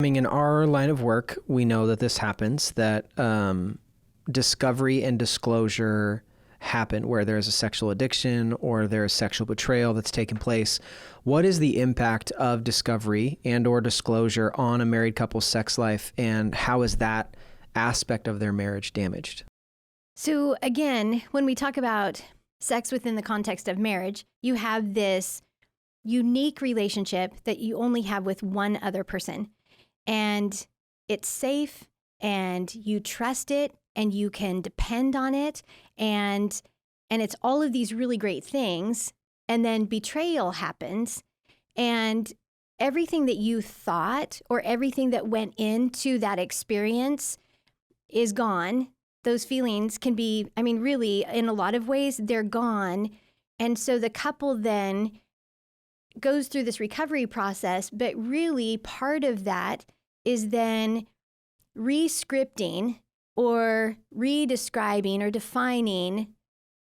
I mean, in our line of work, we know that this happens, that discovery and disclosure happen where there's a sexual addiction or there's sexual betrayal that's taken place. What is the impact of discovery and or disclosure on a married couple's sex life, and how is that aspect of their marriage damaged? So again, when we talk about sex within the context of marriage, you have this unique relationship that you only have with one other person. And it's safe, and you trust it, and you can depend on it, and it's all of these really great things. And then betrayal happens, and everything that you thought or everything that went into that experience is gone. Those feelings can be, I mean, really, in a lot of ways, they're gone. And so the couple then goes through this recovery process, but really part of that is then re-scripting or re-describing or defining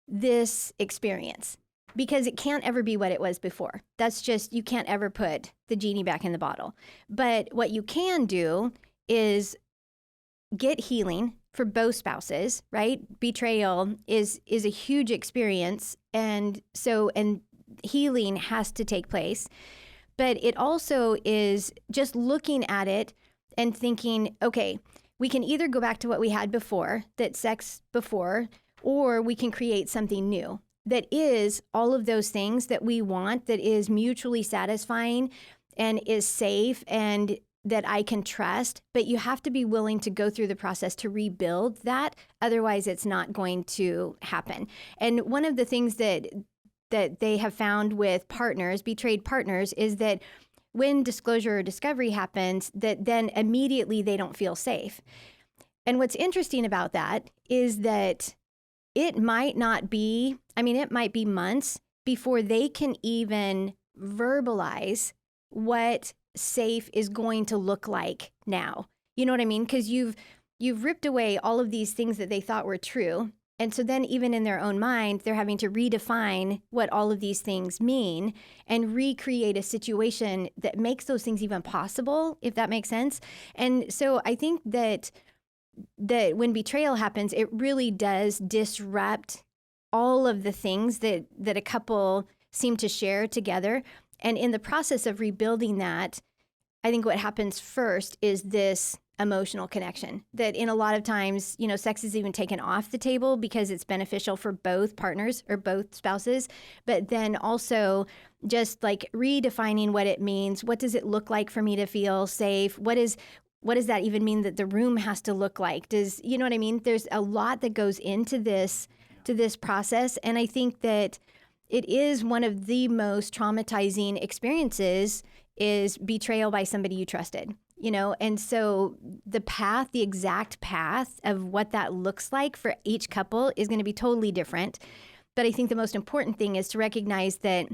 this experience, because it can't ever be what it was before. That's just, you can't ever put the genie back in the bottle. But what you can do is get healing for both spouses, right? Betrayal is a huge experience, and healing has to take place. But it also is just looking at it and thinking, okay, we can either go back to what we had before, that sex before, or we can create something new that is all of those things that we want, that is mutually satisfying and is safe and that I can trust. But you have to be willing to go through the process to rebuild that. Otherwise, it's not going to happen. And one of the things that they have found with partners, betrayed partners, is that when disclosure or discovery happens, that then immediately they don't feel safe. And what's interesting about that is that it might not be, it might be months before they can even verbalize what safe is going to look like now. You know what I mean? Because you've ripped away all of these things that they thought were true. And so then even in their own mind, they're having to redefine what all of these things mean and recreate a situation that makes those things even possible, if that makes sense. And so I think that when betrayal happens, it really does disrupt all of the things that a couple seem to share together. And in the process of rebuilding that, I think what happens first is this emotional connection that in a lot of times, sex is even taken off the table because it's beneficial for both partners or both spouses, but then also just like redefining what it means. What does it look like for me to feel safe? What does that even mean that the room has to look like? You know what I mean? There's a lot that goes into this process. And I think that it is one of the most traumatizing experiences is betrayal by somebody you trusted. And so the exact path of what that looks like for each couple is going to be totally different. But I think the most important thing is to recognize that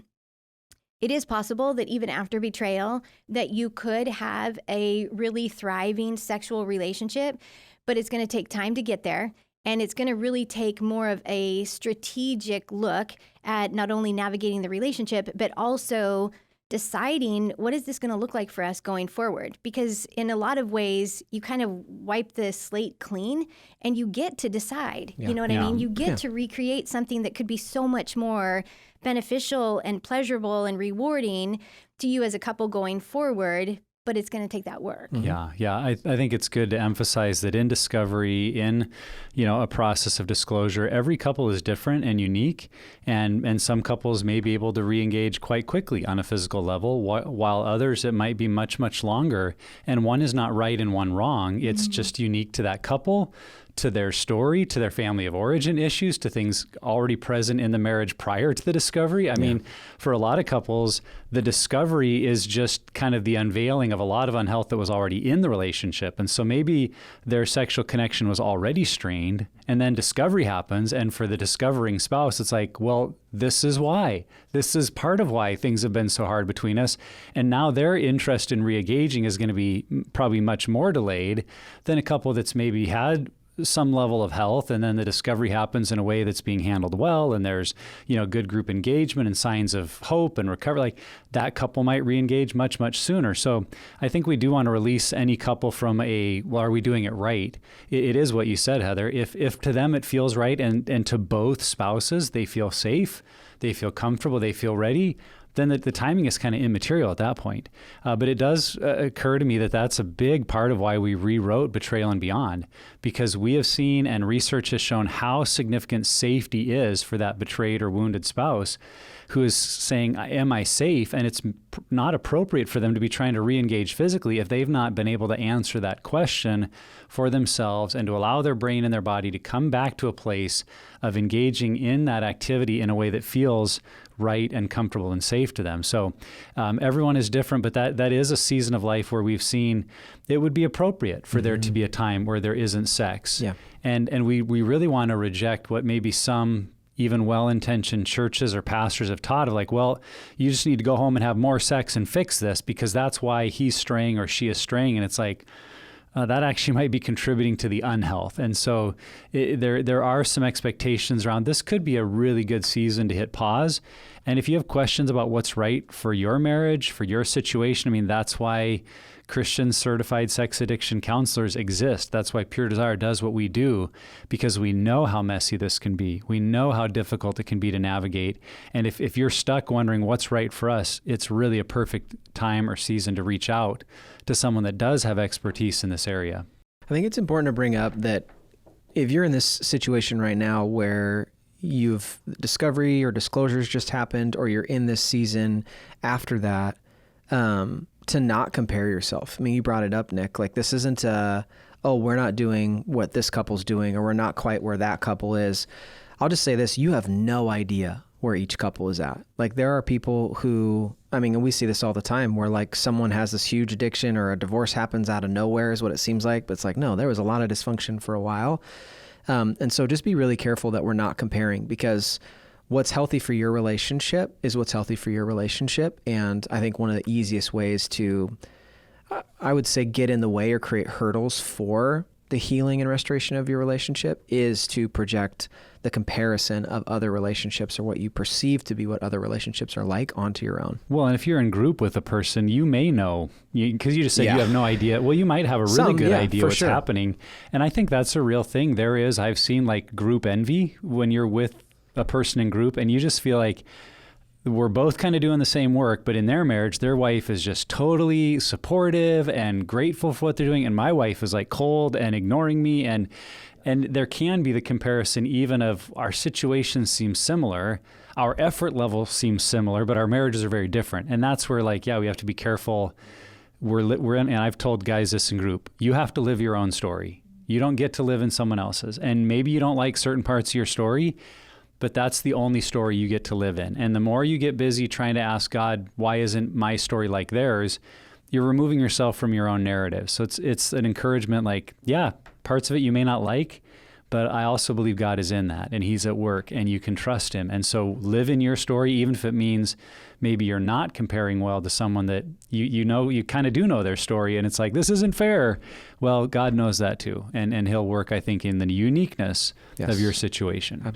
it is possible that even after betrayal, that you could have a really thriving sexual relationship, but it's going to take time to get there. And it's going to really take more of a strategic look at not only navigating the relationship, but also deciding what is this going to look like for us going forward? Because in a lot of ways, you kind of wipe the slate clean and you get to decide. Yeah. You know what I mean? You get to recreate something that could be so much more beneficial and pleasurable and rewarding to you as a couple going forward. But it's going to take that work. Mm-hmm. Yeah. I think it's good to emphasize that in discovery, in a process of disclosure, every couple is different and unique, and some couples may be able to re-engage quite quickly on a physical level, while others it might be much, much longer. And one is not right and one wrong. It's just unique to that couple, to their story, to their family of origin issues, to things already present in the marriage prior to the discovery. I mean, for a lot of couples, the discovery is just kind of the unveiling of a lot of unhealth that was already in the relationship. And so maybe their sexual connection was already strained, and then discovery happens. And for the discovering spouse, it's like, well, this is why. This is part of why things have been so hard between us. And now their interest in re-engaging is going to be probably much more delayed than a couple that's maybe had some level of health, and then the discovery happens in a way that's being handled well, and there's, good group engagement and signs of hope and recovery, like that couple might re-engage much, much sooner. So I think we do want to release any couple from are we doing it right? It is what you said, Heather. If to them it feels right, and to both spouses, they feel safe, they feel comfortable, they feel ready, then the timing is kind of immaterial at that point. But it does occur to me that that's a big part of why we rewrote Betrayal and Beyond, because we have seen, and research has shown, how significant safety is for that betrayed or wounded spouse who is saying, am I safe? And it's not appropriate for them to be trying to re-engage physically if they've not been able to answer that question for themselves and to allow their brain and their body to come back to a place of engaging in that activity in a way that feels right and comfortable and safe to them. So everyone is different, but that is a season of life where we've seen it would be appropriate for there to be a time where there isn't sex. Yeah. And we really want to reject what maybe some even well-intentioned churches or pastors have taught of, like, well, you just need to go home and have more sex and fix this because that's why he's straying or she is straying. And it's like, that actually might be contributing to the unhealth. And so there are some expectations around this. Could be a really good season to hit pause. And if you have questions about what's right for your marriage, for your situation, I mean, that's why Christian certified sex addiction counselors exist. That's why Pure Desire does what we do, because we know how messy this can be. We know how difficult it can be to navigate. And if you're stuck wondering what's right for us, it's really a perfect time or season to reach out to someone that does have expertise in this area. I think it's important to bring up that if you're in this situation right now where you've discovery or disclosures just happened, or you're in this season after that, to not compare yourself. I mean, you brought it up, Nick. Like, this isn't we're not doing what this couple's doing, or we're not quite where that couple is. I'll just say this: you have no idea where each couple is at. Like, there are people who, I mean, and we see this all the time, where like someone has this huge addiction or a divorce happens out of nowhere is what it seems like. But it's like, no, there was a lot of dysfunction for a while. And so just be really careful that we're not comparing, because what's healthy for your relationship is what's healthy for your relationship. And I think one of the easiest ways to, I would say, get in the way or create hurdles for the healing and restoration of your relationship is to project the comparison of other relationships, or what you perceive to be what other relationships are like, onto your own. Well, and if you're in group with a person, you may know, because you just said you have no idea. Well, you might have a really good idea what's happening. And I think that's a real thing. I've seen like group envy when you're with a person in group, and you just feel like we're both kind of doing the same work, but in their marriage, their wife is just totally supportive and grateful for what they're doing, and my wife is like cold and ignoring me. And there can be the comparison even of our situations seem similar, our effort level seems similar, but our marriages are very different. And that's where, like, we have to be careful. We're in, and I've told guys this in group, you have to live your own story. You don't get to live in someone else's. And maybe you don't like certain parts of your story, but that's the only story you get to live in. And the more you get busy trying to ask God, why isn't my story like theirs, you're removing yourself from your own narrative. So it's an encouragement, like, yeah, parts of it you may not like, but I also believe God is in that, and he's at work, and you can trust him. And so live in your story, even if it means maybe you're not comparing well to someone that you kind of do know their story, and it's like, this isn't fair. Well, God knows that too, and he'll work, I think, in the uniqueness of your situation. Absolutely.